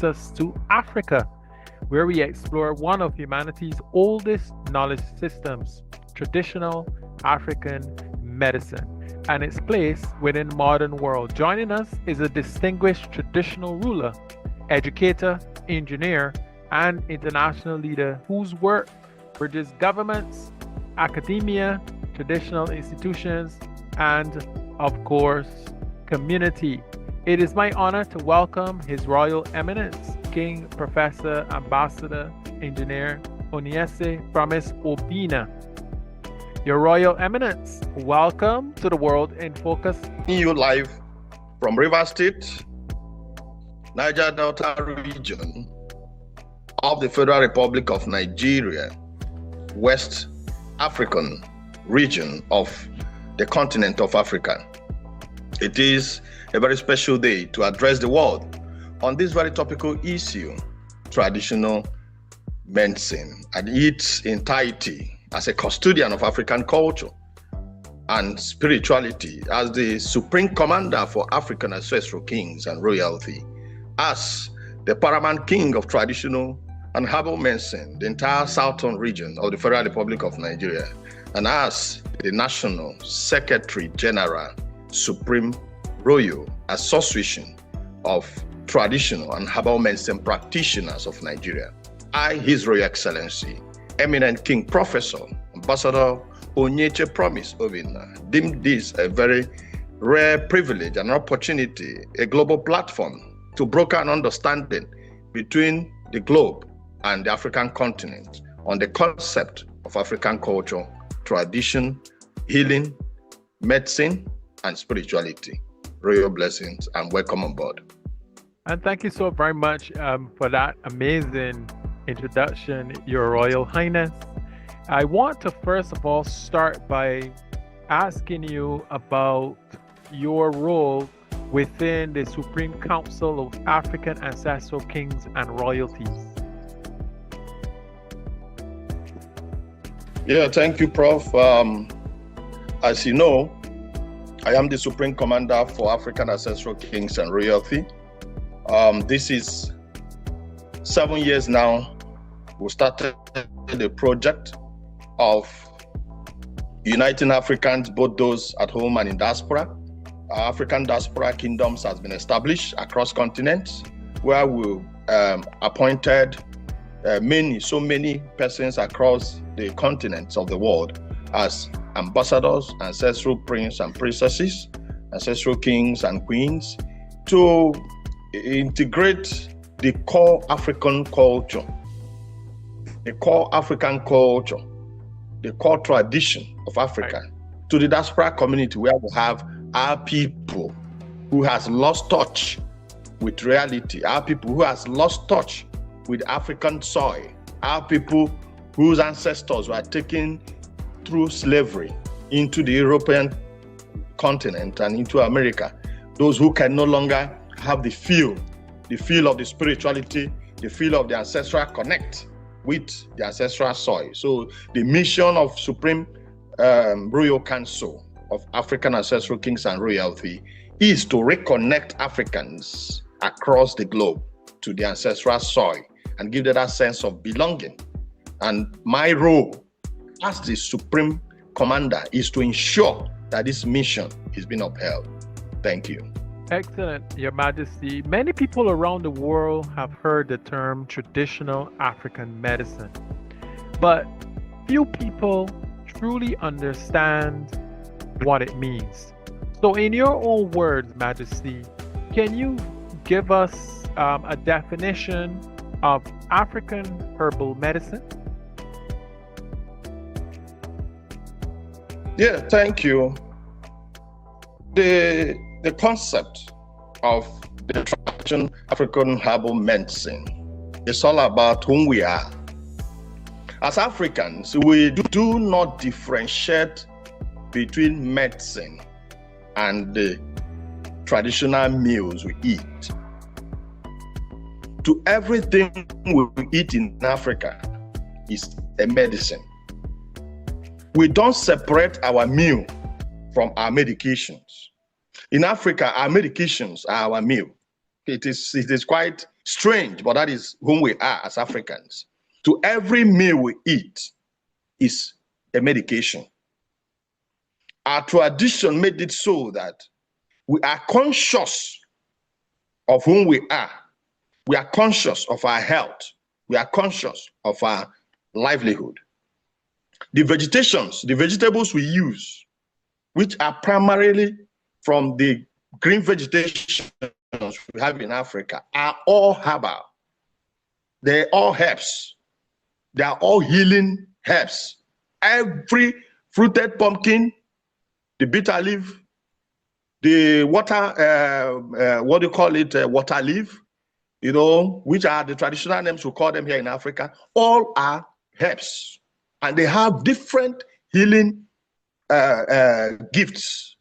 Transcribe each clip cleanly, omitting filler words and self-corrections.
takes us to Africa, where we explore one of humanity's oldest knowledge systems, traditional African medicine, and its place within the modern world. Joining us is a distinguished traditional ruler, educator, engineer, and international leader whose work bridges governments, academia, traditional institutions, and, of course, community. It is my honor to welcome His Royal Eminence, King, Professor, Ambassador, Engineer ONYECHE from His OBINNA. Your Royal Eminence, welcome to the World in Focus. You live from Rivers State, Niger Delta region of the Federal Republic of Nigeria, West African region of the continent of Africa. It is a very special day to address the world on this very topical issue, traditional medicine, and its entirety as a custodian of African culture and spirituality, as the supreme commander for African ancestral kings and royalty, as the paramount king of traditional and herbal medicine, the entire southern region of the Federal Republic of Nigeria, and as the National Secretary General, Supreme Royal Association of Traditional and Herbal Medicine Practitioners of Nigeria. I, His Royal Excellency, Eminent King Professor, Ambassador ONYECHE Promise OBINNA, deemed this a very rare privilege and opportunity, a global platform to broker an understanding between the globe and the African continent on the concept of African culture, tradition, healing, medicine, and spirituality. Royal blessings and welcome on board. And thank you so very much for that amazing introduction, Your Royal Highness. I want to first of all start by asking you about your role within the Supreme Council of African Ancestral Kings and Royalties. Yeah, thank you, Prof. As you know, I am the Supreme Commander for African Ancestral Kings and Royalty. This is 7 years now. We started the project of uniting Africans, both those at home and in diaspora. African diaspora kingdoms has been established across continents, where we appointed so many persons across the continents of the world as ambassadors, ancestral princes and princesses, ancestral kings and queens, to integrate the core African culture, the core African culture, the core tradition of Africa to the diaspora community, where we have our people who has lost touch with reality, our people who has lost touch with African soil, our people whose ancestors were taken through slavery into the European continent and into America, those who can no longer have the feel of the spirituality, the feel of the ancestral connect with the ancestral soil. So the mission of Supreme Royal Council of African Ancestral Kings and Royalty is to reconnect Africans across the globe to the ancestral soil and give them that sense of belonging. And my role as the Supreme Commander is to ensure that this mission is being upheld. Thank you. Excellent, Your Majesty. Many people around the world have heard the term traditional African medicine, but few people truly understand what it means. So in your own words, Majesty, can you give us a definition of African herbal medicine? Yeah, thank you. The concept of the traditional African herbal medicine is all about whom we are. As Africans, we do not differentiate between medicine and the traditional meals we eat. To everything we eat in Africa is a medicine. We don't separate our meal from our medications. In Africa, our medications are our meal. It is quite strange, but that is whom we are as Africans. To every meal we eat is a medication. Our tradition made it so that we are conscious of whom we are. We are conscious of our health. We are conscious of our livelihood. The vegetables we use, which are primarily from the green vegetation we have in Africa, are all herbal. They're all herbs. They are all healing herbs. Every fruited pumpkin, the bitter leaf, the water, what do you call it, water leaf, you know, which are the traditional names we call them here in Africa, all are herbs. And they have different healing gifts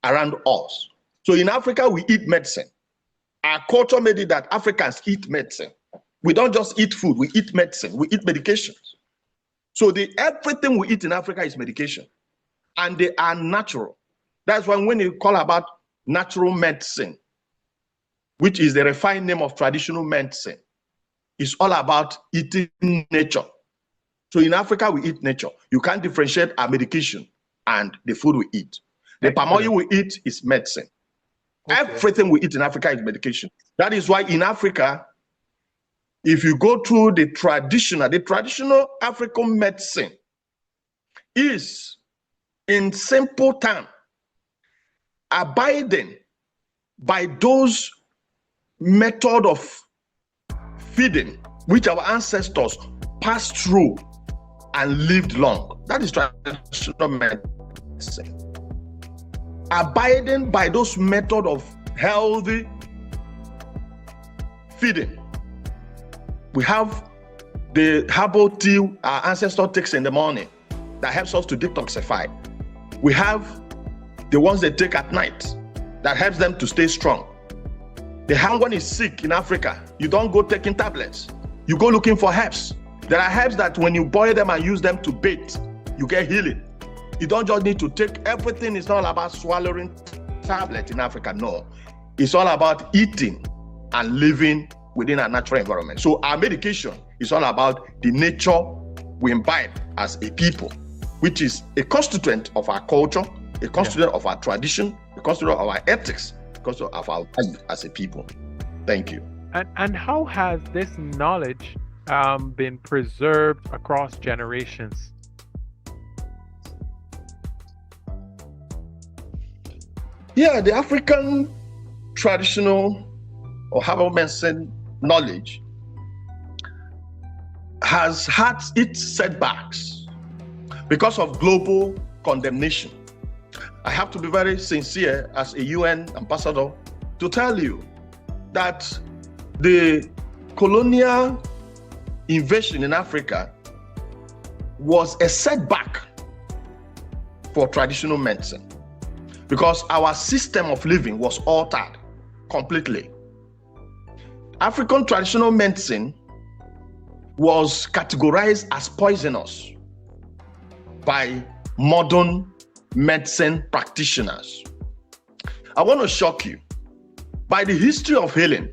around us. So in Africa, we eat medicine. Our culture made it that Africans eat medicine. We don't just eat food, we eat medicine, we eat medications. So everything we eat in Africa is medication. And they are natural. That's why when you call about natural medicine, which is the refined name of traditional medicine, it's all about eating nature. So in Africa, we eat nature. You can't differentiate our medication and the food we eat. The palm oil we eat is medicine. Okay. Everything we eat in Africa is medication. That is why in Africa, if you go to the traditional African medicine is, in simple terms, abiding by those method of feeding which our ancestors passed through and lived long. That is traditional medicine. Abiding by those method of healthy feeding. We have the herbal tea our ancestor takes in the morning that helps us to detoxify. We have the ones they take at night that helps them to stay strong. The hand one is sick in Africa, you don't go taking tablets. You go looking for herbs. There are herbs that when you boil them and use them to bathe, you get healing. You don't just need to take everything. It's not about swallowing tablet in Africa, no. It's all about eating and living within a natural environment. So our medication is all about the nature we imbibe as a people, which is a constituent of our culture, a constituent of our tradition, a constituent of our ethics, a constituent of our value as a people. Thank you. And how has this knowledge been preserved across generations? Yeah, the African traditional or herbal medicine knowledge has had its setbacks because of global condemnation. I have to be very sincere as a UN ambassador to tell you that the colonial invasion in Africa was a setback for traditional medicine because our system of living was altered completely. African traditional medicine was categorized as poisonous by modern medicine practitioners. I want to shock you. By the history of healing,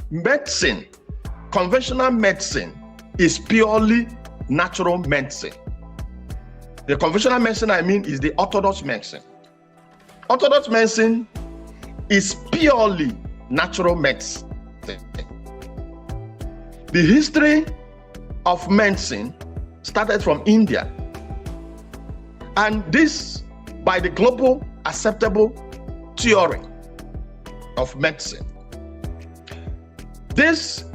medicine, conventional medicine, is purely natural medicine. The conventional medicine I mean is the orthodox medicine. Orthodox medicine is purely natural medicine. The history of medicine started from India, and this by the global acceptable theory of medicine. This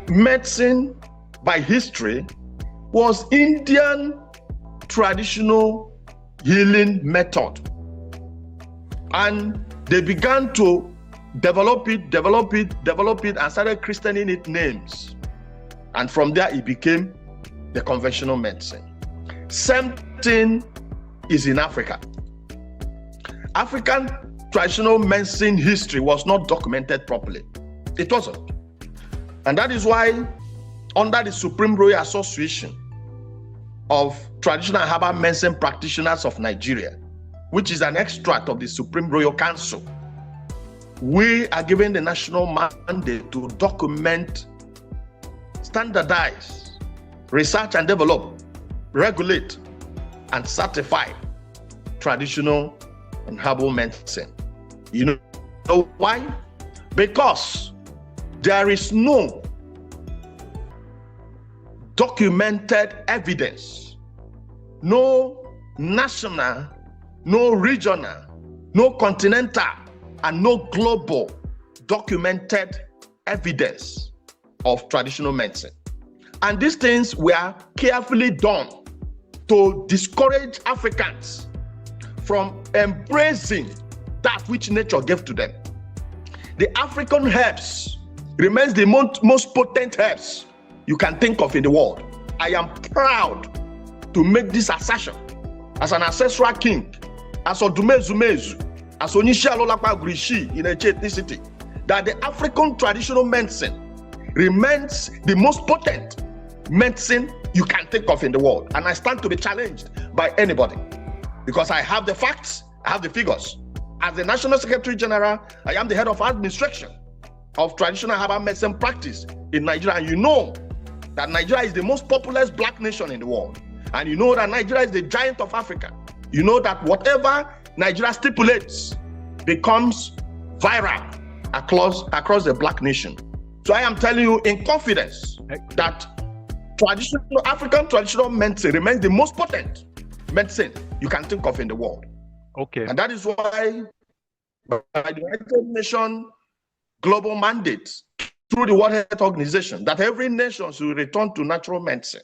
medicine by history was Indian traditional healing method, and they began to develop it and started christening it names, and from there it became the conventional medicine. Same thing is in Africa. African traditional medicine history was not documented properly. It wasn't. And that is why under the Supreme Royal Association of Traditional Herbal Medicine Practitioners of Nigeria, which is an extract of the Supreme Royal Council, we are given the national mandate to document, standardize, research and develop, regulate, and certify traditional and herbal medicine. You know why? Because there is no documented evidence, no national, no regional, no continental, and no global documented evidence of traditional medicine. And these things were carefully done to discourage Africans from embracing that which nature gave to them. The African herbs remains the most potent herbs you can think of in the world. I am proud to make this assertion as an ancestral king, as Odumezumezu, as ONYECHE Alolakpa Grishi in a ethnicity, that the African traditional medicine remains the most potent medicine you can think of in the world. And I stand to be challenged by anybody because I have the facts, I have the figures. As the National Secretary General, I am the head of administration of traditional herbal medicine practice in Nigeria. And you know that Nigeria is the most populous black nation in the world. And you know that Nigeria is the giant of Africa. You know that whatever Nigeria stipulates becomes viral across the black nation. So I am telling you in confidence that African traditional medicine remains the most potent medicine you can think of in the world. Okay. And that is why by the United Nations global mandate through the World Health Organization that every nation should return to natural medicine.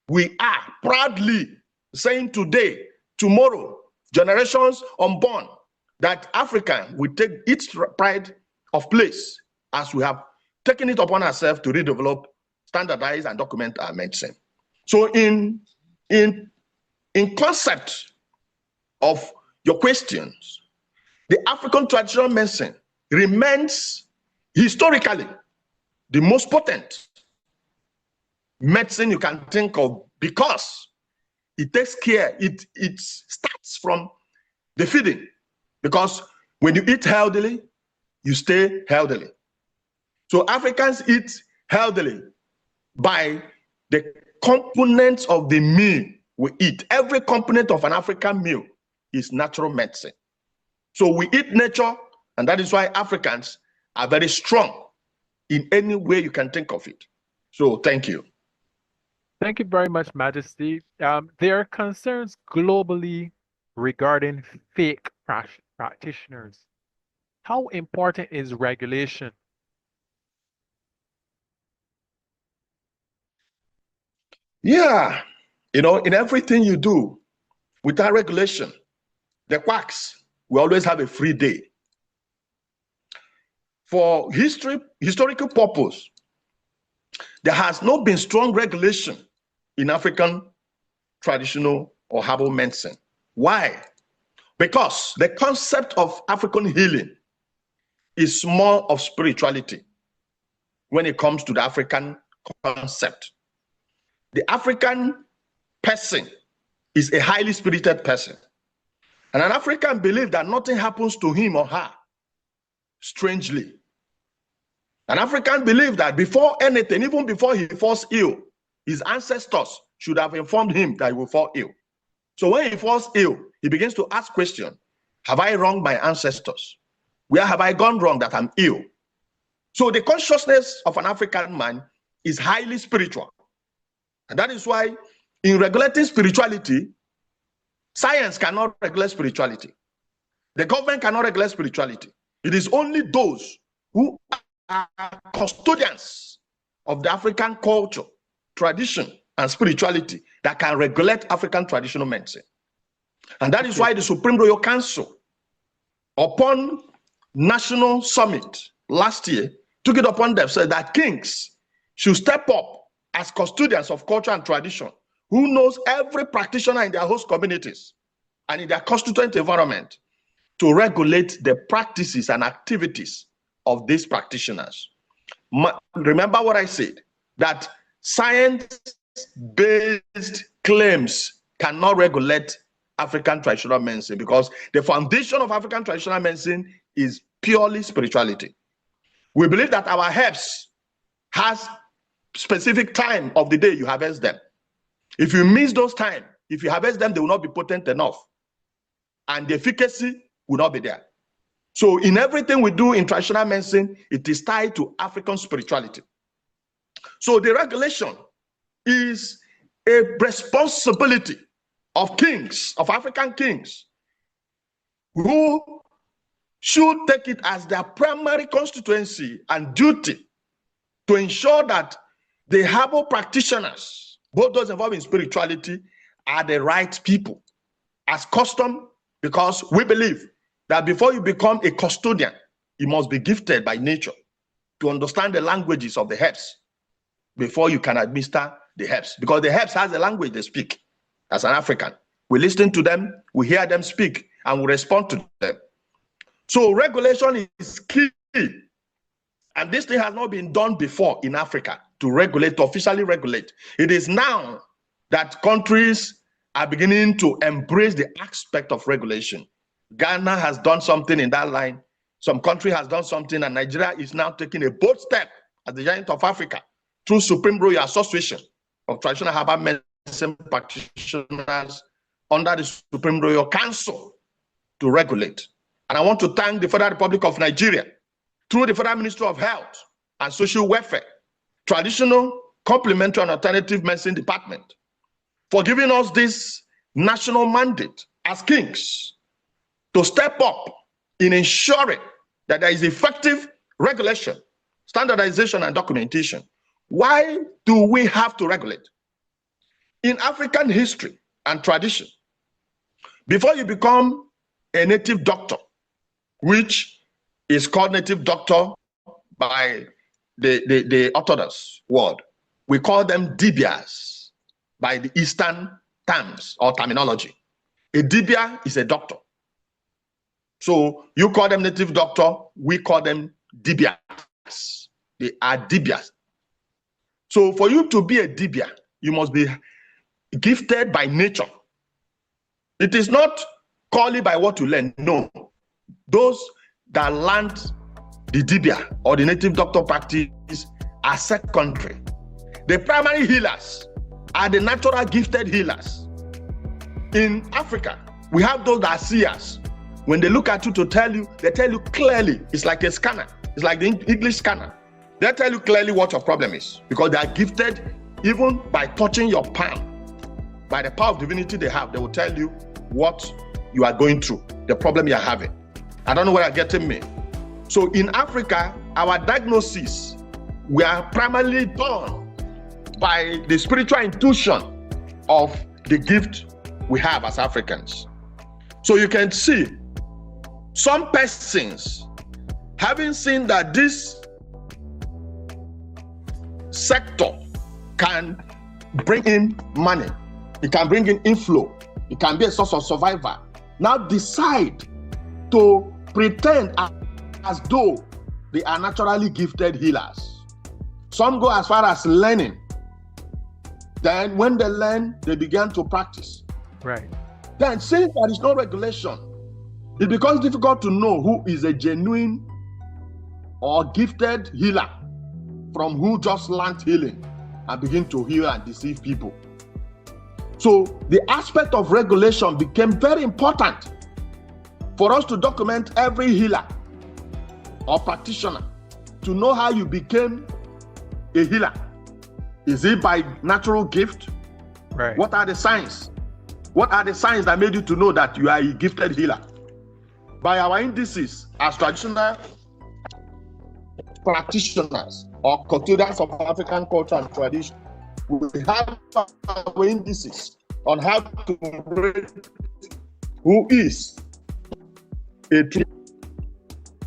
We are proudly saying today, tomorrow, generations unborn, that Africa will take its pride of place as we have taken it upon ourselves to redevelop, standardize, and document our medicine. So in concept of your questions, the African traditional medicine remains historically the most potent medicine you can think of because it takes care, it starts from the feeding. Because when you eat healthily, you stay healthily. So Africans eat healthily by the components of the meal we eat. Every component of an African meal is natural medicine. So we eat nature, and that is why Africans are very strong in any way you can think of it. So thank you. Thank you very much, Majesty. There are concerns globally regarding fake practitioners. How important is regulation? Yeah, you know, in everything you do, without regulation, the quacks will always have a free day. For historical purpose, there has not been strong regulation in African traditional or herbal medicine. Why? Because the concept of African healing is more of spirituality when it comes to the African concept. The African person is a highly spirited person. And an African believes that nothing happens to him or her strangely. An African believes that before anything, even before he falls ill, his ancestors should have informed him that he will fall ill. So when he falls ill, he begins to ask questions. Have I wronged my ancestors? Where have I gone wrong that I'm ill? So the consciousness of an African man is highly spiritual. And that is why in regulating spirituality, science cannot regulate spirituality. The government cannot regulate spirituality. It is only those who are custodians of the African culture, tradition, and spirituality that can regulate African traditional medicine. And that is why the Supreme Royal Council, upon National Summit last year, took it upon themselves that kings should step up as custodians of culture and tradition, who knows every practitioner in their host communities and in their constituent environment to regulate the practices and activities of these practitioners. Remember what I said, that science-based claims cannot regulate African traditional medicine because the foundation of African traditional medicine is purely spirituality. We believe that our herbs has specific time of the day you harvest them. If you miss those time, if you harvest them, they will not be potent enough, and the efficacy will not be there. So in everything we do in traditional medicine, it is tied to African spirituality. So the regulation is a responsibility of kings, of African kings, who should take it as their primary constituency and duty to ensure that the herbal practitioners, both those involved in spirituality, are the right people as custom, because we believe that before you become a custodian, you must be gifted by nature to understand the languages of the herbs before you can administer the herbs, because the herbs has a language they speak. As an African, we listen to them, we hear them speak, and we respond to them. So regulation is key, and this thing has not been done before in Africa to regulate, to officially regulate. It is now that countries are beginning to embrace the aspect of regulation. Ghana has done something in that line. Some country has done something, and Nigeria is now taking a bold step as the giant of Africa through Supreme Royal Association of Traditional Herbal Medicine Practitioners under the Supreme Royal Council to regulate. And I want to thank the Federal Republic of Nigeria through the Federal Ministry of Health and Social Welfare, Traditional, Complementary and Alternative Medicine Department, for giving us this national mandate as kings to step up in ensuring that there is effective regulation, standardization, and documentation. Why do we have to regulate? In African history and tradition, before you become a native doctor, which is called native doctor by the Orthodox world, we call them dibias by the Eastern terms or terminology. A dibia is a doctor. So you call them native doctor, we call them dibias. They are dibias. So for you to be a dibia, you must be gifted by nature. It is not called by what you learn. No. Those that learned the dibia or the native doctor practice are secondary. The primary healers are the natural gifted healers. In Africa, we have those that are seers. When they look at you to tell you, they tell you clearly. It's like a scanner. It's like the English scanner. They tell you clearly what your problem is, because they are gifted even by touching your palm. By the power of divinity they have, they will tell you what you are going through, the problem you are having. I don't know where you're getting me. So in Africa, our diagnosis, we are primarily done by the spiritual intuition of the gift we have as Africans. So you can see some persons, having seen that this sector can bring in money, it can bring in inflow, it can be a source of survival, now decide to pretend as though they are naturally gifted healers. Some go as far as learning. Then when they learn, they begin to practice. Right. Then since there is no regulation, it becomes difficult to know who is a genuine or gifted healer from who just learned healing and begin to heal and deceive people. So the aspect of regulation became very important for us to document every healer or practitioner, to know how you became a healer. Is it by natural gift? Right. What are the signs? What are the signs that made you to know that you are a gifted healer? By our indices as traditional practitioners or custodians of African culture and tradition, we have our indices on how to rate who is a true.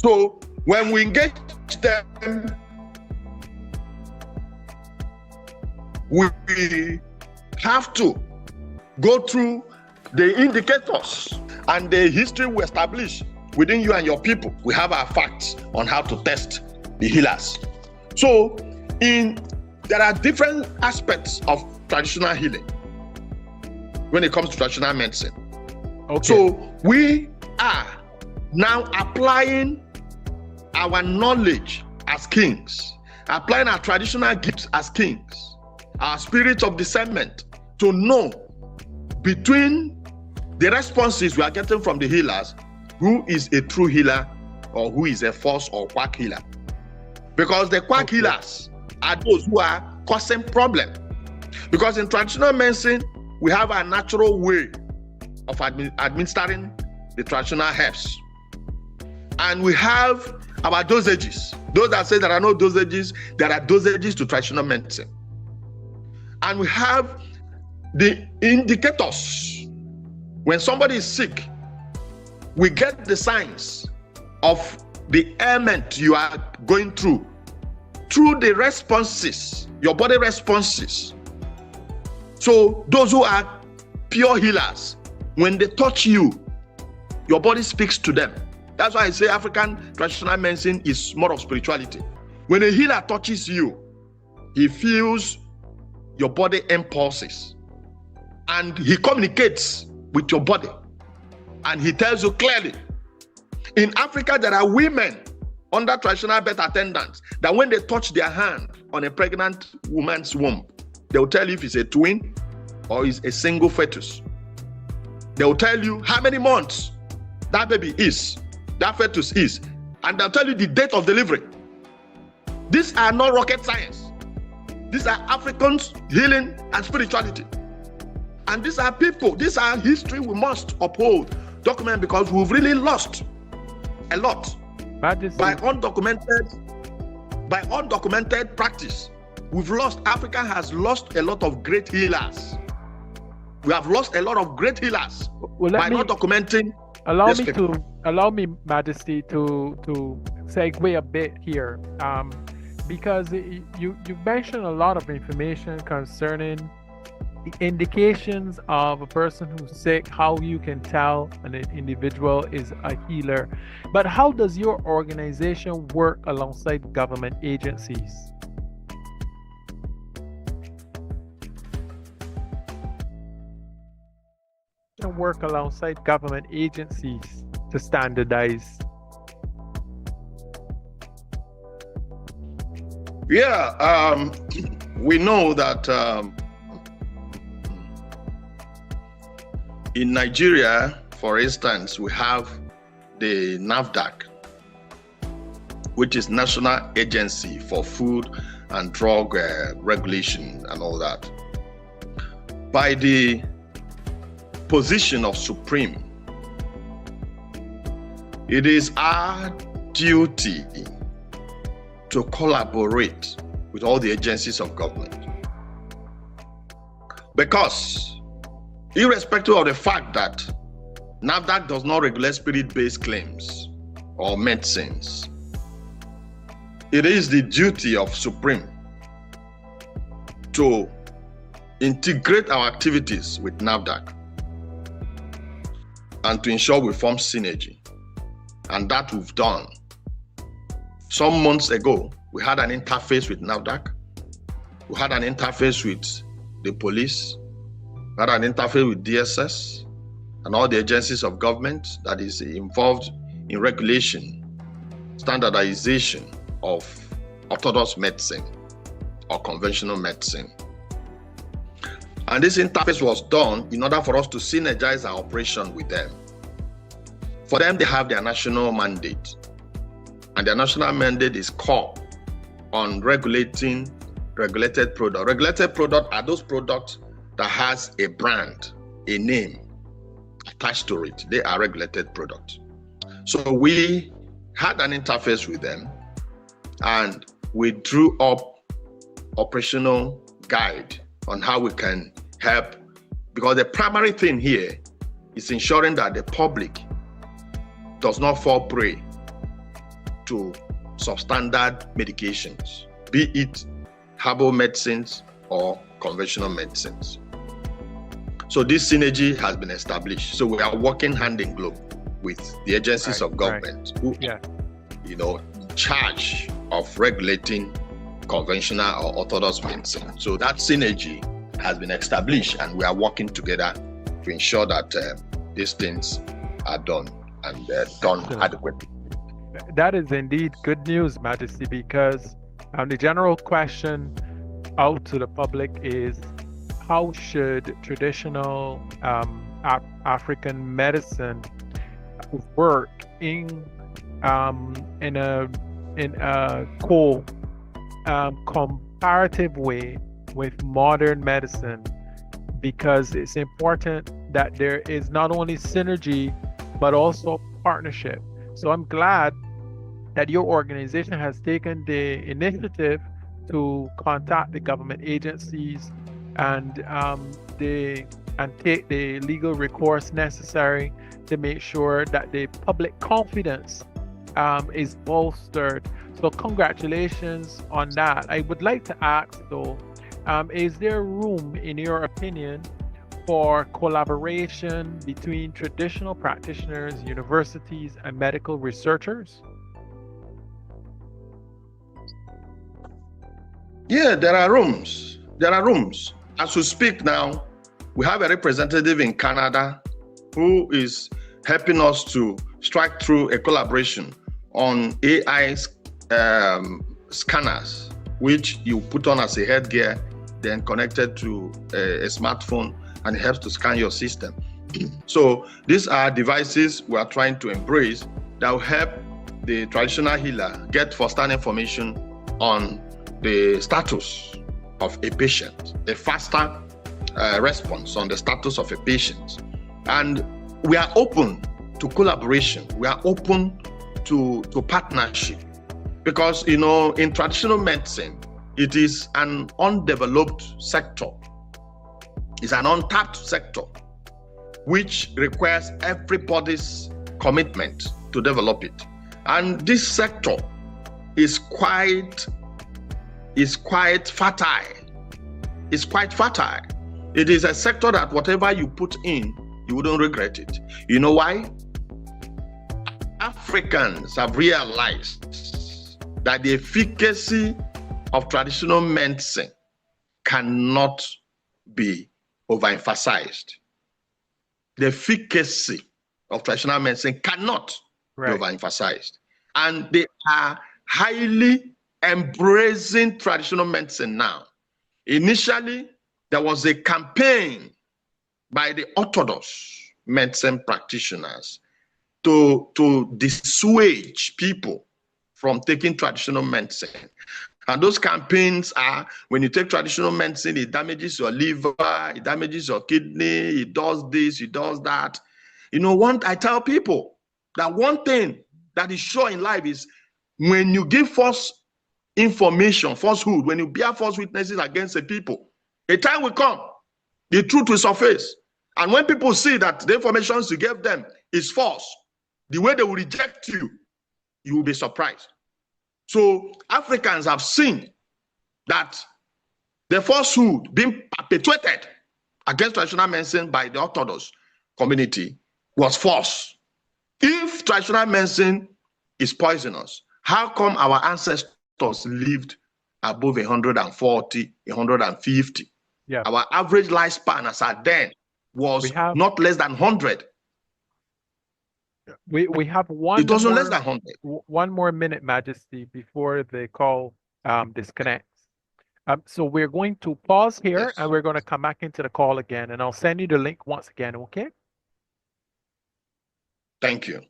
So when we engage them, we have to go through the indicators and the history we establish within you and your people. We have our facts on how to test the healers. So there are different aspects of traditional healing when it comes to traditional medicine. Okay. So we are now applying our knowledge as kings, applying our traditional gifts as kings, our spirit of discernment to know between the responses we are getting from the healers, who is a true healer or who is a false or quack healer. Because the quack healers are those who are causing problem. Because in traditional medicine, we have a natural way of administering the traditional herbs. And we have our dosages. Those that say there are no dosages, there are dosages to traditional medicine. And we have the indicators. When somebody is sick, we get the signs of the ailment you are going through the responses, your body responses. So those who are pure healers, when they touch you, your body speaks to them. That's why I say African traditional medicine is more of spirituality. When a healer touches you, he feels your body impulses and he communicates with your body and he tells you clearly. In Africa, there are women under traditional birth attendants that when they touch their hand on a pregnant woman's womb, they will tell you if it's a twin or it's a single fetus. They will tell you how many months that baby is, that fetus is, and they'll tell you the date of delivery. These are not rocket science. These are Africans' healing and spirituality. And these are people, these are history we must uphold, document, because we've really lost a lot by undocumented practice. We've lost, Africa has lost a lot of great healers. We have lost a lot of great healers by not documenting. Allow me, Majesty, to segue a bit here, because you mentioned a lot of information concerning the indications of a person who's sick, how you can tell an individual is a healer. But how does your organization work alongside government agencies? And work alongside government agencies to standardize. Yeah, we know that in Nigeria, for instance, we have the NAFDAC, which is National Agency for Food and Drug Regulation and all that. By the position of Supreme, it is our duty to collaborate with all the agencies of government. Because irrespective of the fact that NAFDAC does not regulate spirit-based claims or medicines, it is the duty of Supreme to integrate our activities with NAFDAC and to ensure we form synergy. And that we've done. Some months ago, we had an interface with NAFDAC. We had an interface with the police. We had an interface with DSS and all the agencies of government that is involved in regulation, standardization of orthodox medicine or conventional medicine. And this interface was done in order for us to synergize our operation with them. For them, they have their national mandate. And their national mandate is core on regulating regulated products. Regulated products are those products that has a brand, a name attached to it. They are regulated products. So we had an interface with them and we drew up operational guide on how we can help, because the primary thing here is ensuring that the public does not fall prey to substandard medications, be it herbal medicines or conventional medicines. So this synergy has been established. So we are working hand in glove with the agencies of government who are, in charge of regulating conventional or orthodox medicine. So that synergy has been established, and we are working together to ensure that these things are done and done adequately. That is indeed good news, Majesty, because the general question out to the public is how should traditional African medicine work in a comparative way with modern medicine, because it's important that there is not only synergy but also partnership. So I'm glad that your organization has taken the initiative to contact the government agencies and take the legal recourse necessary to make sure that the public confidence is bolstered. So congratulations on that. I would like to ask though, is there room, in your opinion, for collaboration between traditional practitioners, universities, and medical researchers? Yeah, there are rooms. There are rooms. As we speak now, we have a representative in Canada who is helping us to strike through a collaboration on AI scanners, which you put on as a headgear, then connected to a smartphone, and it helps to scan your system. So these are devices we are trying to embrace that will help the traditional healer get first-hand information on the status of a patient, a faster response on the status of a patient. And we are open to collaboration. We are open to partnership, because, you know, in traditional medicine, it is an undeveloped sector. It's an untapped sector, which requires everybody's commitment to develop it. And this sector is quite fertile. It's quite fertile. It is a sector that whatever you put in, you wouldn't regret it. You know why? Africans have realized that the efficacy of traditional medicine cannot be overemphasized. The efficacy of traditional medicine cannot be overemphasized. And they are highly embracing traditional medicine now. Initially, there was a campaign by the orthodox medicine practitioners to dissuade people from taking traditional medicine. And those campaigns are, when you take traditional medicine, it damages your liver, it damages your kidney, it does this, it does that. You know, I tell people that one thing that is sure in life is when you give false information, falsehood, when you bear false witnesses against the people, a time will come, the truth will surface. And when people see that the information you gave them is false, the way they will reject you, you will be surprised. So Africans have seen that the falsehood being perpetuated against traditional medicine by the Orthodox community was false. If traditional medicine is poisonous, how come our ancestors lived above 140, 150? Yeah. Our average lifespan as at then was not less than 100. We have one. It wasn't less than 100. One more minute, Majesty, before the call disconnects. So we're going to pause here, Yes. and we're going to come back into the call again, and I'll send you the link once again, okay? Thank you.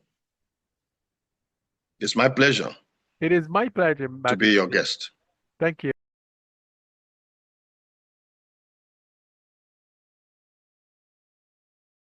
It's my pleasure. It is my pleasure, Majesty, to be your guest. Thank you.